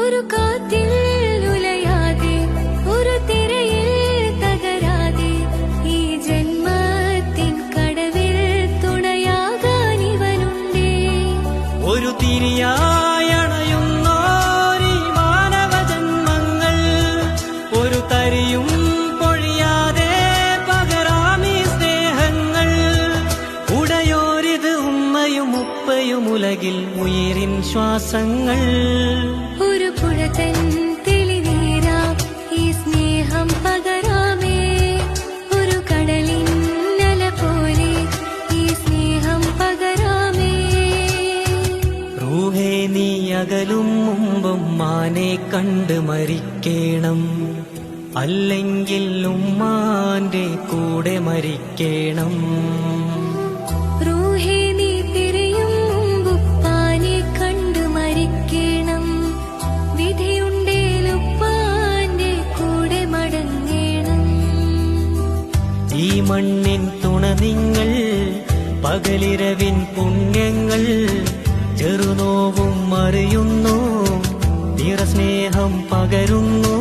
ഒരു കാറ്റിൽ ഉലയാതെ ഒരു തിരയിൽ തകരാതെ ഈ ജന്മത്തിൻ കടവിൽ തുണയാകാൻ ഇവനുണ്ടേ. ഒരു തിരിയായണയുന്നോരീ മാനവ ജന്മങ്ങൾ ഒരു തരിയും പൊഴിയാതെ പകരാമീ സ്നേഹങ്ങൾ. ഉടയോരിത് ഉമ്മയും ഉപ്പയും ഉലകിൽ ഉയിരിൻ ശ്വാസങ്ങൾ. ഒരു പുഴതൻ തെളിനീരാ ഈ സ്നേഹം പകരാമേ. ഒരു കടലിൻ അല പോലെ ഈ സ്നേഹം പകരാമേ. റൂഹേ നീ അകലും മുമ്പും മാനെ കണ്ട് മരിക്കേണം, അല്ലെങ്കിൽ ഉമ്മാന്റെ കൂടെ മരിക്കേണം. റൂഹേ നീ തിരയും മുമ്പുപ്പാനെ കണ്ടു മരിക്കണം. വിധിയുണ്ടേലുപ്പാന്റെ കൂടെ മടങ്ങേണം. ഈ മണ്ണിൻ തുണ നിങ്ങൾ, പകലിരവിൻ പുണ്യങ്ങൾ. ചെറുനോവും അറിയുന്നു, നിറസ്നേഹം പകരുന്നു.